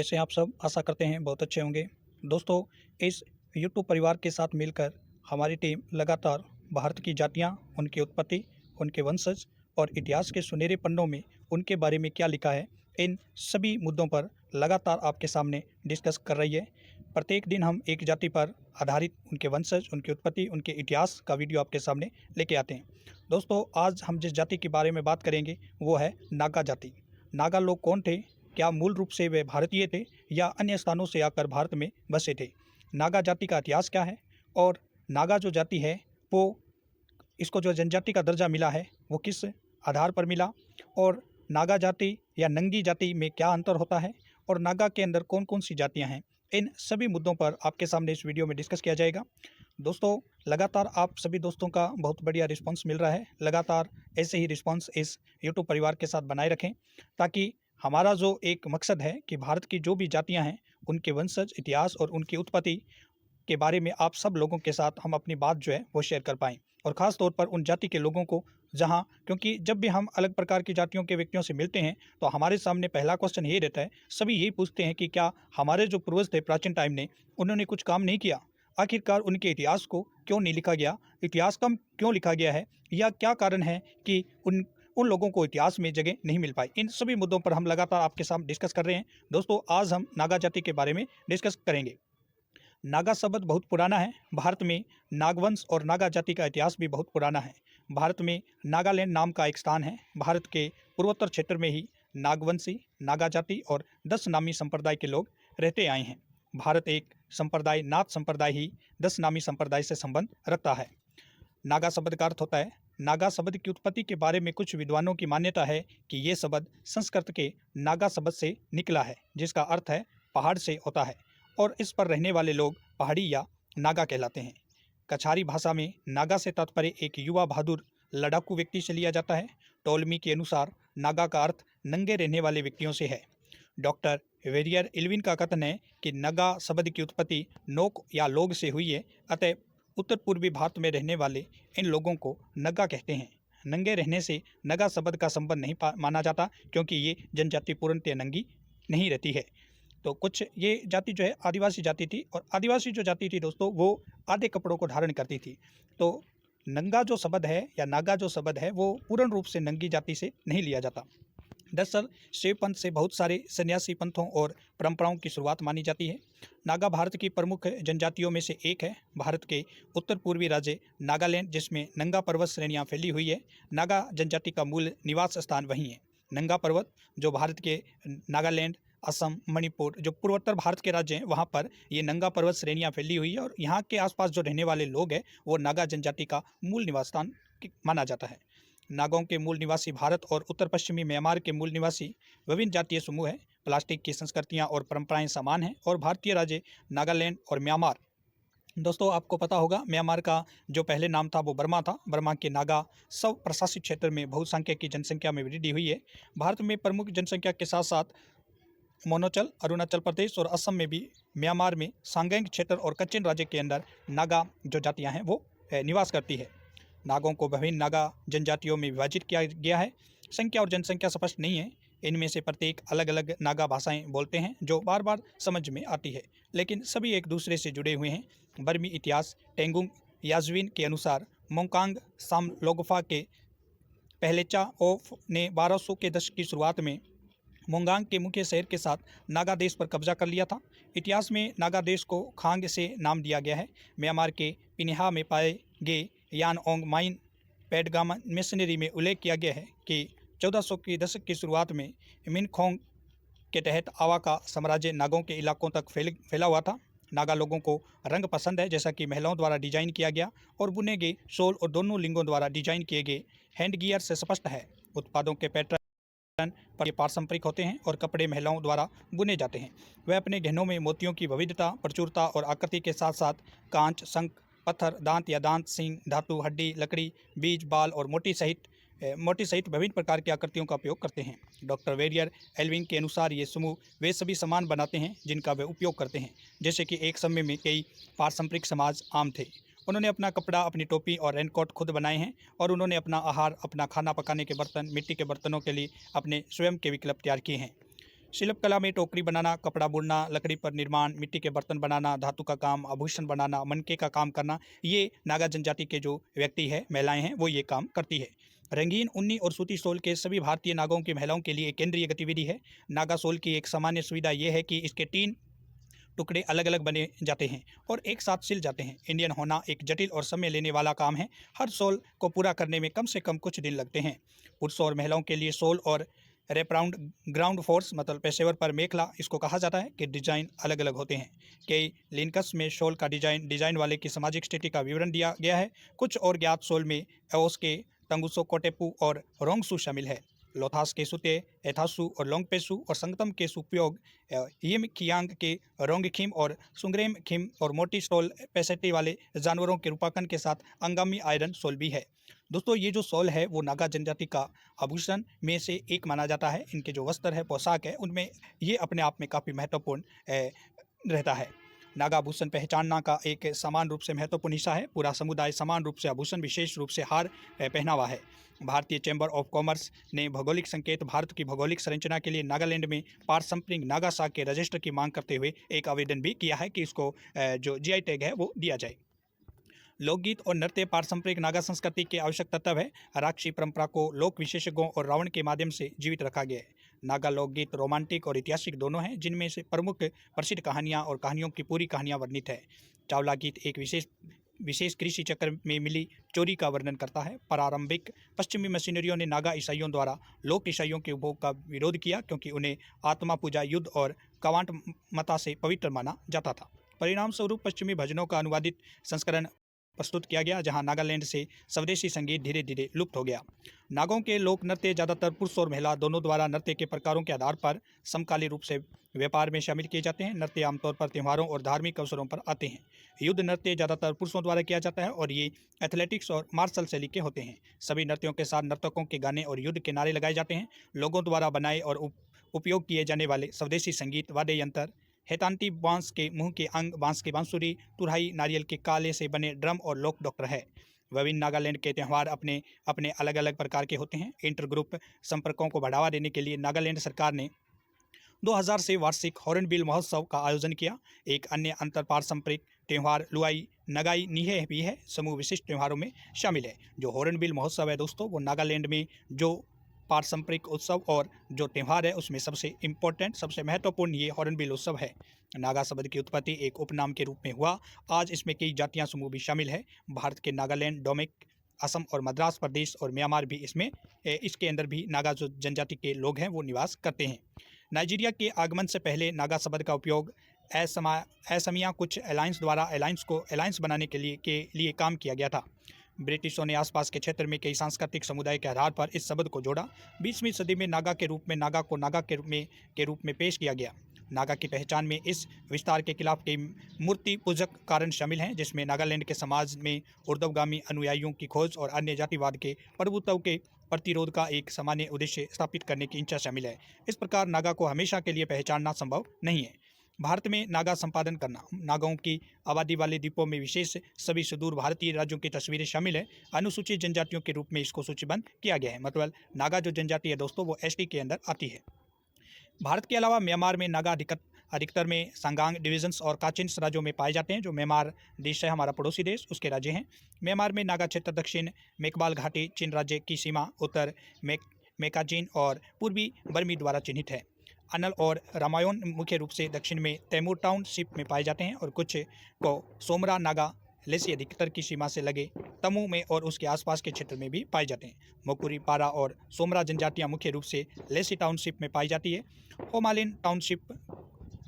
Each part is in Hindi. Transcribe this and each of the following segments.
जैसे आप सब आशा करते हैं बहुत अच्छे होंगे। दोस्तों, इस यूट्यूब परिवार के साथ मिलकर हमारी टीम लगातार भारत की जातियाँ, उनकी उत्पत्ति, उनके वंशज और इतिहास के सुनहरे पन्नों में उनके बारे में क्या लिखा है, इन सभी मुद्दों पर लगातार आपके सामने डिस्कस कर रही है। प्रत्येक दिन हम एक जाति पर आधारित उनके वंशज, उनकी उत्पत्ति, उनके इतिहास का वीडियो आपके सामने लेके आते हैं। दोस्तों, आज हम जिस जाति के बारे में बात करेंगे वो है नागा जाति। नागा लोग कौन थे? क्या मूल रूप से वे भारतीय थे या अन्य स्थानों से आकर भारत में बसे थे? नागा जाति का इतिहास क्या है और नागा जो जाति है वो इसको जो जनजाति का दर्जा मिला है वो किस आधार पर मिला, और नागा जाति या नंगी जाति में क्या अंतर होता है, और नागा के अंदर कौन कौन सी जातियां हैं, इन सभी मुद्दों पर आपके सामने इस वीडियो में डिस्कस किया जाएगा। दोस्तों, लगातार आप सभी दोस्तों का बहुत बढ़िया रिस्पांस मिल रहा है। लगातार ऐसे ही रिस्पांस इस यूट्यूब परिवार के साथ बनाए रखें, ताकि हमारा जो एक मकसद है कि भारत की जो भी जातियां हैं उनके वंशज, इतिहास और उनकी उत्पत्ति के बारे में आप सब लोगों के साथ हम अपनी बात जो है वो शेयर कर पाएँ, और ख़ास तौर पर उन जाति के लोगों को जहाँ, क्योंकि जब भी हम अलग प्रकार की जातियों के व्यक्तियों से मिलते हैं तो हमारे सामने पहला क्वेश्चन ये रहता है, सभी यही पूछते हैं कि क्या हमारे जो पूर्वज थे प्राचीन टाइम में, उन्होंने कुछ काम नहीं किया? आखिरकार उनके इतिहास को क्यों नहीं लिखा गया? इतिहास कम क्यों लिखा गया है, या क्या कारण है कि उन उन लोगों को इतिहास में जगह नहीं मिल पाई? इन सभी मुद्दों पर हम लगातार आपके साथ डिस्कस कर रहे हैं। दोस्तों, आज हम नागा जाति के बारे में डिस्कस करेंगे। नागा शब्द बहुत पुराना है। भारत में नागवंश और नागा जाति का इतिहास भी बहुत पुराना है। भारत में नागालैंड नाम का एक स्थान है। भारत के पूर्वोत्तर क्षेत्र में ही नागवंशी, नागा जाति और 10 नामी संप्रदाय के लोग रहते आए हैं। भारत एक संप्रदाय, नाथ संप्रदाय ही 10 नामी संप्रदाय से संबंध रखता है। नागा शब्द का अर्थ होता है, नागा शब्द की उत्पत्ति के बारे में कुछ विद्वानों की मान्यता है कि ये शब्द संस्कृत के नागा शब्द से निकला है, जिसका अर्थ है पहाड़ से होता है, और इस पर रहने वाले लोग पहाड़ी या नागा कहलाते हैं। कछारी भाषा में नागा से तात्पर्य एक युवा बहादुर लड़ाकू व्यक्ति से लिया जाता है। टोलमी के अनुसार नागा का अर्थ नंगे रहने वाले व्यक्तियों से है। डॉक्टर वेरियर इल्विन का कथन है कि नागा शब्द की उत्पत्ति नोक या लोग से हुई है, अतः उत्तर पूर्वी भारत में रहने वाले इन लोगों को नगा कहते हैं। नंगे रहने से नगा शब्द का संबंध नहीं माना जाता, क्योंकि ये जनजाति पूर्णतः नंगी नहीं रहती है। तो कुछ ये जाति जो है आदिवासी जाति थी, और आदिवासी जो जाति थी दोस्तों वो आधे कपड़ों को धारण करती थी। तो नंगा जो शब्द है या नागा जो शब्द है वो पूर्ण रूप से नंगी जाति से नहीं लिया जाता। दरअसल शैव पंथ से बहुत सारे सन्यासी पंथों और परंपराओं की शुरुआत मानी जाती है। नागा भारत की प्रमुख जनजातियों में से एक है। भारत के उत्तर पूर्वी राज्य नागालैंड, जिसमें नंगा पर्वत श्रेणियाँ फैली हुई है, नागा जनजाति का मूल निवास स्थान वहीं है। नंगा पर्वत जो भारत के नागालैंड, असम, मणिपुर जो पूर्वोत्तर भारत के राज्य हैं वहाँ पर ये नंगा पर्वत श्रेणियाँ फैली हुई है, और यहाँ के आसपास जो रहने वाले लोग हैं वो नागा जनजाति का मूल निवास स्थान माना जाता है। नागाओं के मूल निवासी भारत और उत्तर पश्चिमी म्यांमार के मूल निवासी विभिन्न जातीय समूह हैं। प्लास्टिक की संस्कृतियाँ और परंपराएं समान हैं, और भारतीय राज्य नागालैंड और म्यांमार, दोस्तों आपको पता होगा म्यांमार का जो पहले नाम था वो बर्मा था। बर्मा के नागा सब प्रशासित क्षेत्र में बहुसंख्यक की जनसंख्या में वृद्धि हुई है। भारत में प्रमुख जनसंख्या के साथ साथ मोनोचल, अरुणाचल प्रदेश और असम में भी, म्यांमार में सांगेंग क्षेत्र और कच्चिन राज्य के अंदर नागा जो जातियां हैं वो निवास करती है। नागों को विभिन्न नागा जनजातियों में विभाजित किया गया है। संख्या और जनसंख्या स्पष्ट नहीं है। इनमें से प्रत्येक अलग अलग नागा भाषाएं बोलते हैं जो बार बार समझ में आती है, लेकिन सभी एक दूसरे से जुड़े हुए हैं। बर्मी इतिहास टेंगुंग याजविन के अनुसार मोंकांग सामलोगफा के पहलेचा ओफ ने 1200 के दशक की शुरुआत में मोंगांग के मुख्य शहर के साथ नागा देश पर कब्जा कर लिया था। इतिहास में नागा देश को खांग से नाम दिया गया है। म्यांमार के पिन्हा में पाए गए यान ओंग माइन पैडगामा मिशनरी में उल्लेख किया गया है कि 1400 के दशक की शुरुआत में मिनखोंग के तहत आवा का साम्राज्य नागों के इलाकों तक फैला हुआ था। नागा लोगों को रंग पसंद है, जैसा कि महिलाओं द्वारा डिजाइन किया गया और बुने गए शॉल और दोनों लिंगों द्वारा डिजाइन किए गए हैंड गियर से स्पष्ट है। उत्पादों के पैटर्न पर ये पारंपरिक होते हैं और कपड़े महिलाओं द्वारा बुने जाते हैं। वे अपने गहनों में मोतियों की विविधता, प्रचुरता और आकृति के साथ साथ कांच, शंख, पत्थर, दांत या दांत, सींग, धातु, हड्डी, लकड़ी, बीज, बाल और मोटी सहित विभिन्न प्रकार की आकृतियों का उपयोग करते हैं। डॉक्टर वेरियर एल्विन के अनुसार ये समूह वे सभी सामान बनाते हैं जिनका वे उपयोग करते हैं, जैसे कि एक समय में कई पारंपरिक समाज आम थे। उन्होंने अपना कपड़ा, अपनी टोपी और रेनकोट खुद बनाए हैं, और उन्होंने अपना आहार, अपना खाना पकाने के बर्तन, मिट्टी के बर्तनों के लिए अपने स्वयं के विकल्प तैयार किए हैं। शिल्पकला में टोकरी बनाना, कपड़ा बुनना, लकड़ी पर निर्माण, मिट्टी के बर्तन बनाना, धातु का काम, आभूषण बनाना, मनके का काम करना, ये नागा जनजाति के जो व्यक्ति है, महिलाएं हैं, वो ये काम करती है। रंगीन ऊनी और सूती शॉल के सभी भारतीय नागाओं की महिलाओं के लिए एक केंद्रीय गतिविधि है। नागा शॉल की एक सामान्य सुविधा यह है कि इसके 3 टुकड़े अलग अलग बने जाते हैं और एक साथ सिल जाते हैं। इंडियन होना एक जटिल और समय लेने वाला काम है। हर शॉल को पूरा करने में कम से कम कुछ दिन लगते हैं। पुरुषों और महिलाओं के लिए शॉल और रेपराउंड ग्राउंड फोर्स मतलब पेशेवर पर मेखला इसको कहा जाता है कि डिजाइन अलग अलग होते हैं। कई लिनक्स में शॉल का डिजाइन वाले की सामाजिक स्थिति का विवरण दिया गया है। कुछ और ज्ञात शॉल में एओस के तंगुसो कोटेपू और रोंगसू शामिल है। लोथास के सुते, एथासु और लोंगपेसु और संगतम के सुपयोग, यिम कियांग के रोंगखिम और सुंगरेम खिम और मोटी शॉल पैसेटी वाले जानवरों के रूपांकन के साथ अंगामी आयरन शॉल भी है। दोस्तों ये जो शॉल है वो नागा जनजाति का आभूषण में से एक माना जाता है। इनके जो वस्त्र है, पोशाक है, उनमें ये अपने आप में काफ़ी महत्वपूर्ण रहता है। नागा आभूषण पहचानना का एक समान रूप से महत्वपूर्ण हिस्सा है। पूरा समुदाय समान रूप से आभूषण, विशेष रूप से हार पहनावा है। भारतीय चैम्बर ऑफ कॉमर्स ने भौगोलिक संकेत भारत की भौगोलिक संरचना के लिए नागालैंड में पारंपरिक नागा साग के रजिस्टर की मांग करते हुए एक आवेदन भी किया है कि इसको जो जीआई टैग है वो दिया जाए। लोकगीत और नृत्य पारंपरिक नागा संस्कृति के आवश्यक तत्व है। राक्षसी परंपरा को लोक विशेषज्ञों और रावण के माध्यम से जीवित रखा गया है। नागा लोकगीत रोमांटिक और ऐतिहासिक दोनों हैं, जिनमें से प्रमुख प्रसिद्ध कहानियाँ और कहानियों की पूरी कहानियाँ वर्णित है। चावला गीत एक विशेष कृषि चक्र में मिली चोरी का वर्णन करता है। प्रारंभिक पश्चिमी मशीनरियों ने नागा ईसाइयों द्वारा लोक ईसाइयों के उपभोग का विरोध किया क्योंकि उन्हें आत्मा पूजा, युद्ध और कवांट मता से पवित्र माना जाता था। परिणाम स्वरूप पश्चिमी भजनों का अनुवादित संस्करण प्रस्तुत किया गया, जहां नागालैंड से स्वदेशी संगीत धीरे धीरे लुप्त हो गया। नागाओं के लोक नृत्य ज़्यादातर पुरुष और महिला दोनों द्वारा नृत्य के प्रकारों के आधार पर समकालीन रूप से व्यापार में शामिल किए जाते हैं। नृत्य आमतौर पर त्योहारों और धार्मिक अवसरों पर आते हैं। युद्ध नृत्य ज़्यादातर पुरुषों द्वारा किया जाता है और ये एथलेटिक्स और मार्शल शैली के होते हैं। सभी नृत्यों के साथ नर्तकों के गाने और युद्ध के नारे लगाए जाते हैं। लोगों द्वारा बनाए और उपयोग किए जाने वाले स्वदेशी संगीत, वाद्य यंत्र, हैतांती बांस के मुंह के अंग, बांस की बांसुरी, तुरहाई, नारियल के काले से बने ड्रम और लोक डॉक्टर है। विभिन्न नागालैंड के त्यौहार अपने अपने अलग अलग प्रकार के होते हैं। इंटर ग्रुप संपर्कों को बढ़ावा देने के लिए नागालैंड सरकार ने 2000 से वार्षिक हॉर्नबिल महोत्सव का आयोजन किया। एक अन्य अंतर पारंपरिक त्यौहार लुआई नगाई नीहे भी है, समूह विशिष्ट त्यौहारों में शामिल है। जो हॉर्नबिल महोत्सव है दोस्तों, वो नागालैंड में जो पारंपरिक उत्सव और जो त्यौहार है उसमें सबसे इम्पोर्टेंट, सबसे महत्वपूर्ण ये हॉर्नबिल उत्सव है। नागा शब्द की उत्पत्ति एक उपनाम के रूप में हुआ। आज इसमें कई जातियां समूह भी शामिल है। भारत के नागालैंड, डोमिक, असम और मद्रास प्रदेश और म्यांमार भी इसके अंदर भी नागा जो जनजाति के लोग हैं वो निवास करते हैं। नाइजीरिया के आगमन से पहले नागा शब्द का उपयोग असमिया कुछ अलायंस बनाने के लिए काम किया गया था। ब्रिटिशों ने आसपास के क्षेत्र में कई सांस्कृतिक समुदाय के आधार पर इस शब्द को जोड़ा। 20वीं सदी में नागा को नागा के रूप में पेश किया गया। नागा की पहचान में इस विस्तार के खिलाफ कई मूर्ति पूजक कारण शामिल हैं, जिसमें नागालैंड के समाज में ऊर्ध्वगामी अनुयायियों की खोज और अन्य जातिवाद के प्रभुत्व के प्रतिरोध का एक सामान्य उद्देश्य स्थापित करने की इच्छा शामिल है। इस प्रकार नागा को हमेशा के लिए पहचानना संभव नहीं है। भारत में नागा संपादन करना। नागाओं की आबादी वाले द्वीपों में विशेष सभी सुदूर भारतीय राज्यों की तस्वीरें शामिल है। अनुसूचित जनजातियों के रूप में इसको सूचीबद्ध किया गया है। मतलब नागा जो जनजाति है दोस्तों वो एसटी के अंदर आती है। भारत के अलावा म्यांमार में नागा अधिकतर में सांगांग डिविजन्स और काचिन्स राज्यों में पाए जाते हैं। जो म्यांमार देश है, हमारा पड़ोसी देश, उसके राज्य हैं। म्यांमार में नागा क्षेत्र दक्षिण मेकबाल घाटी चीन राज्य की सीमा, उत्तर मेकाजीन और पूर्वी बर्मी द्वारा चिन्हित है। अनल और रामायण मुख्य रूप से दक्षिण में तैमूर टाउनशिप में पाए जाते हैं और कुछ को सोमरा नागा लेसी अधिकतर की सीमा से लगे तमू में और उसके आसपास के क्षेत्र में भी पाए जाते हैं। मोकुरी, पारा और सोमरा जनजातियां मुख्य रूप से लेसी टाउनशिप में पाई जाती है। होमालिन टाउनशिप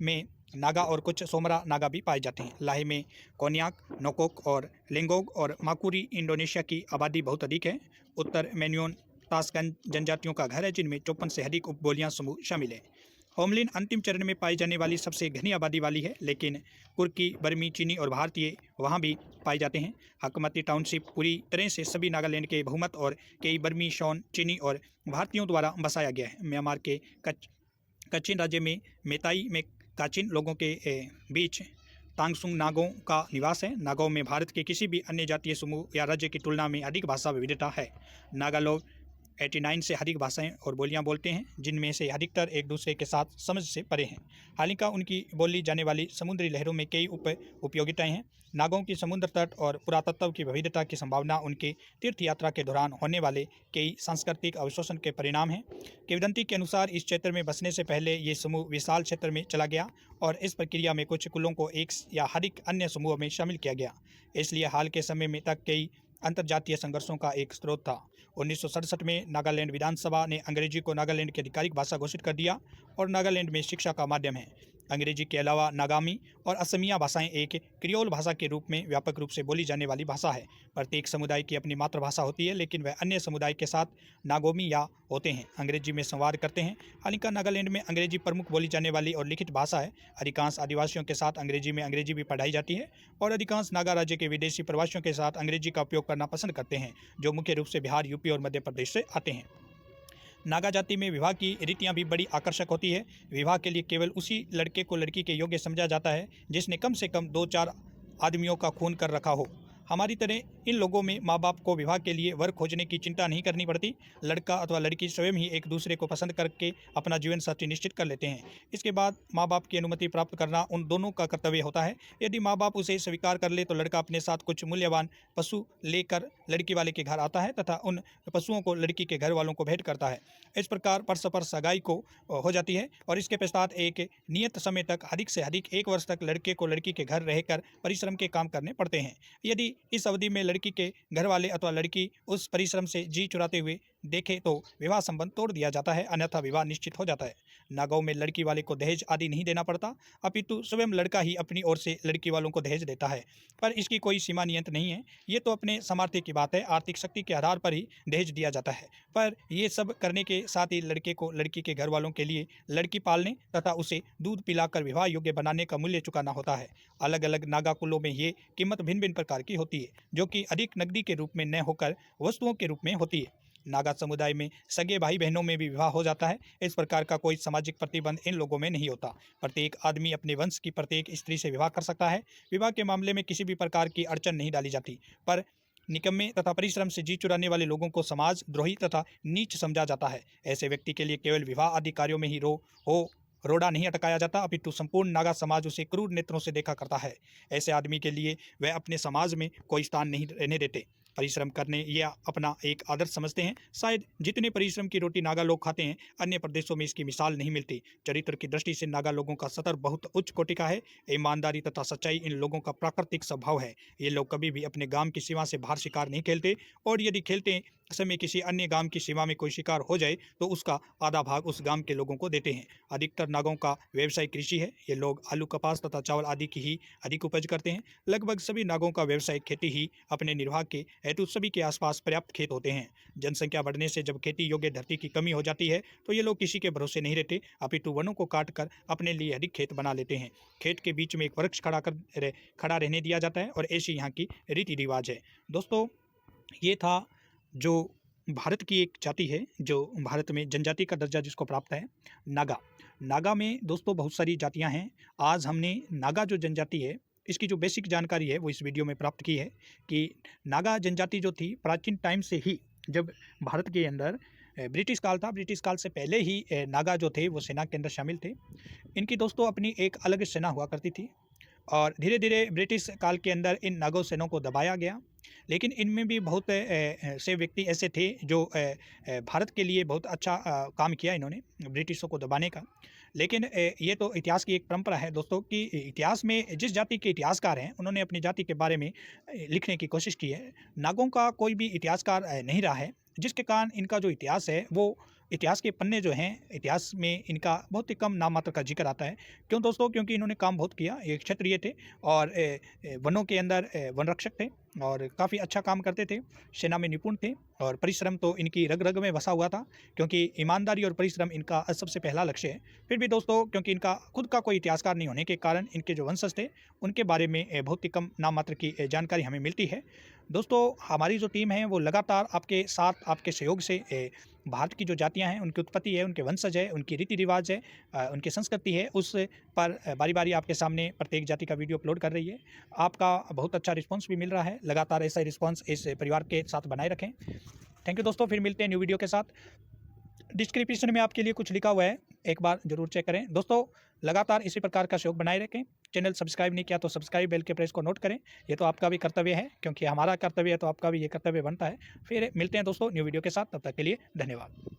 में नागा और कुछ सोमरा नागा भी पाए जाते हैं। लाहे में कोन्याक, नोकोक और लिंगोग और माकुरी इंडोनेशिया की आबादी बहुत अधिक है। उत्तर मेन्योन तासकन जनजातियों का घर है, जिनमें 54 से अधिक उपबोलियां समूह शामिल हैं। होमलिन अंतिम चरण में पाई जाने वाली सबसे घनी आबादी वाली है, लेकिन कुर्की, बर्मी, चीनी और भारतीय वहाँ भी पाए जाते हैं। हकमती टाउनशिप पूरी तरह से सभी नागालैंड के बहुमत और कई बर्मी, शॉन, चीनी और भारतीयों द्वारा बसाया गया है। म्यांमार के कचिन राज्य में मेताई में काचिन लोगों के बीच तांगसुंग नागों का निवास है। नागाओं में भारत के किसी भी अन्य जातीय समूह या राज्य की तुलना में अधिक भाषा विविधता है। नागा लोग 89 से अधिक भाषाएं और बोलियां बोलते हैं, जिनमें से अधिकतर एक दूसरे के साथ समझ से परे हैं। हालांकि उनकी बोली जाने वाली समुद्री लहरों में कई उपयोगिताएं हैं। नागाओं की समुद्र तट और पुरातत्व की विविधता की संभावना उनके तीर्थ यात्रा के दौरान होने वाले कई सांस्कृतिक अवशोषण के परिणाम हैं। किंवदंती के अनुसार इस क्षेत्र में बसने से पहले ये समूह विशाल क्षेत्र में चला गया और इस प्रक्रिया में कुछ कुलों को एक या अधिक अन्य समूहों में शामिल किया गया, इसलिए हाल के समय में तक कई अंतर्जातीय संघर्षों का एक स्रोत था। 1967 में नागालैंड विधानसभा ने अंग्रेजी को नागालैंड की आधिकारिक भाषा घोषित कर दिया और नागालैंड में शिक्षा का माध्यम है। अंग्रेजी के अलावा नागामी और असमिया भाषाएं एक क्रियोल भाषा के रूप में व्यापक रूप से बोली जाने वाली भाषा है। प्रत्येक समुदाय की अपनी मातृभाषा होती है, लेकिन वह अन्य समुदाय के साथ नागोमी या होते हैं अंग्रेजी में संवाद करते हैं। हालांकि नागालैंड में अंग्रेजी प्रमुख बोली जाने वाली और लिखित भाषा है। अधिकांश आदिवासियों के साथ अंग्रेजी भी पढ़ाई जाती है और अधिकांश नागा राज्य के विदेशी प्रवासियों के साथ अंग्रेजी का उपयोग करना पसंद करते हैं, जो मुख्य रूप से बिहार, यूपी और मध्य प्रदेश से आते हैं। नागा जाति में विवाह की रीतियां भी बड़ी आकर्षक होती है। विवाह के लिए केवल उसी लड़के को लड़की के योग्य समझा जाता है जिसने कम से कम 2-4 आदमियों का खून कर रखा हो। हमारी तरह इन लोगों में माँ बाप को विवाह के लिए वर खोजने की चिंता नहीं करनी पड़ती। लड़का अथवा लड़की स्वयं ही एक दूसरे को पसंद करके अपना जीवन साथी निश्चित कर लेते हैं। इसके बाद माँ बाप की अनुमति प्राप्त करना उन दोनों का कर्तव्य होता है। यदि माँ बाप उसे स्वीकार कर ले तो लड़का अपने साथ कुछ मूल्यवान पशु लेकर लड़की वाले के घर आता है तथा उन पशुओं को लड़की के घर वालों को भेंट करता है। इस प्रकार परस्पर सगाई को हो जाती है और इसके पश्चात एक नियत समय तक अधिक से अधिक 1 वर्ष तक लड़के को लड़की के घर रहकर परिश्रम के काम करने पड़ते हैं। यदि इस अवधि में लड़की के घर वाले अथवा लड़की उस परिश्रम से जी चुराते हुए देखे तो विवाह संबंध तोड़ दिया जाता है, अन्यथा विवाह निश्चित हो जाता है। नागाओं में लड़की वाले को दहेज आदि नहीं देना पड़ता, अपितु स्वयं लड़का ही अपनी ओर से लड़की वालों को दहेज देता है, पर इसकी कोई सीमा नियंत्रण नहीं है। ये तो अपने सामर्थ्य की बात है, आर्थिक शक्ति के आधार पर ही दहेज दिया जाता है। पर ये सब करने के साथ ही लड़के को लड़की के घर वालों के लिए लड़की पालने तथा उसे दूध पिलाकर विवाह योग्य बनाने का मूल्य चुकाना होता है। अलग अलग नागा कुलों में ये कीमत भिन्न भिन्न प्रकार की होती है, जो कि अधिक नकदी के रूप में न होकर वस्तुओं के रूप में होती है। नागा समुदाय में सगे भाई बहनों में भी विवाह हो जाता है। इस प्रकार का कोई सामाजिक प्रतिबंध इन लोगों में नहीं होता। प्रत्येक आदमी अपने वंश की प्रत्येक स्त्री से विवाह कर सकता है। विवाह के मामले में किसी भी प्रकार की अड़चन नहीं डाली जाती, पर निकम्मे तथा परिश्रम से जी चुराने वाले लोगों को समाज द्रोही तथा नीच समझा जाता है। ऐसे व्यक्ति के लिए केवल विवाह आदि कार्यों में ही रोड़ा नहीं अटकाया जाता, अपितु संपूर्ण नागा समाज उसे क्रूर नेत्रों से देखा करता है। ऐसे आदमी के लिए वह अपने समाज में कोई स्थान नहीं रहने देते। परिश्रम करने या अपना एक आदर्श समझते हैं। शायद जितने परिश्रम की रोटी नागा लोग खाते हैं, अन्य प्रदेशों में इसकी मिसाल नहीं मिलती। चरित्र की दृष्टि से नागा लोगों का सतर बहुत उच्च कोटि का है। ईमानदारी तथा सच्चाई इन लोगों का प्राकृतिक स्वभाव है। ये लोग कभी भी अपने गांव की सीमा से बाहर शिकार नहीं खेलते, और यदि खेलते समय किसी अन्य गांव की सीमा में कोई शिकार हो जाए तो उसका आधा भाग उस गांव के लोगों को देते हैं। अधिकतर नागों का व्यवसाय कृषि है। ये लोग आलू, कपास तथा चावल आदि की ही अधिक उपज करते हैं। लगभग सभी नागों का व्यवसाय खेती ही अपने निर्वाह के हेतु सभी के आसपास पर्याप्त खेत होते हैं। जनसंख्या बढ़ने से जब खेती योग्य धरती की कमी हो जाती है तो ये लोग किसी के भरोसे नहीं रहते, अपितु वनों को काट कर अपने लिए अधिक खेत बना लेते हैं। खेत के बीच में एक वृक्ष खड़ा रहने दिया जाता है और ऐसी यहाँ की रीति रिवाज है। दोस्तों, ये था जो भारत की एक जाति है जो भारत में जनजाति का दर्जा जिसको प्राप्त है, नागा। नागा में दोस्तों बहुत सारी जातियां हैं। आज हमने नागा जो जनजाति है इसकी जो बेसिक जानकारी है वो इस वीडियो में प्राप्त की है कि नागा जनजाति जो थी प्राचीन टाइम से ही, जब भारत के अंदर ब्रिटिश काल था, ब्रिटिश काल से पहले ही नागा जो थे वो सेना के अंदर शामिल थे। इनकी दोस्तों अपनी एक अलग सेना हुआ करती थी और धीरे धीरे ब्रिटिश काल के अंदर इन नागा सेनाओं को दबाया गया। लेकिन इनमें भी बहुत से व्यक्ति ऐसे थे जो भारत के लिए बहुत अच्छा काम किया इन्होंने ब्रिटिशों को दबाने का। लेकिन ये तो इतिहास की एक परंपरा है दोस्तों कि इतिहास में जिस जाति के इतिहासकार हैं उन्होंने अपनी जाति के बारे में लिखने की कोशिश की है। नागों का कोई भी इतिहासकार नहीं रहा है, जिसके कारण इनका जो इतिहास है वो इतिहास के पन्ने जो हैं, इतिहास में इनका बहुत ही कम नाम मात्र का जिक्र आता है। क्यों दोस्तों? क्योंकि इन्होंने काम बहुत किया। ये क्षत्रिय थे और वनों के अंदर वन रक्षक थे और काफ़ी अच्छा काम करते थे, सेना में निपुण थे और परिश्रम तो इनकी रग रग में बसा हुआ था, क्योंकि ईमानदारी और परिश्रम इनका सबसे पहला लक्ष्य है। फिर भी दोस्तों, क्योंकि इनका खुद का कोई इतिहासकार नहीं होने के कारण इनके जो वंशज थे उनके बारे में बहुत ही कम नाम मात्र की जानकारी हमें मिलती है। दोस्तों, हमारी जो टीम है वो लगातार आपके साथ, आपके सहयोग से भारत की जो जातियां हैं, उनकी उत्पत्ति है, उनके वंशज है, उनकी रीति रिवाज है, उनकी संस्कृति है, उस पर बारी बारी आपके सामने प्रत्येक जाति का वीडियो अपलोड कर रही है। आपका बहुत अच्छा रिस्पॉन्स भी मिल रहा है। लगातार ऐसा रिस्पॉन्स इस परिवार के साथ बनाए रखें। थैंक यू दोस्तों, फिर मिलते हैं न्यू वीडियो के साथ। डिस्क्रिप्शन में आपके लिए कुछ लिखा हुआ है, एक बार जरूर चेक करें। दोस्तों लगातार इसी प्रकार का सहयोग बनाए रखें। चैनल सब्सक्राइब नहीं किया तो सब्सक्राइब, बेल के प्रेस को नोट करें। ये तो आपका भी कर्तव्य है, क्योंकि हमारा कर्तव्य है तो आपका भी ये कर्तव्य बनता है। फिर मिलते हैं दोस्तों न्यू वीडियो के साथ, तब तक के लिए धन्यवाद।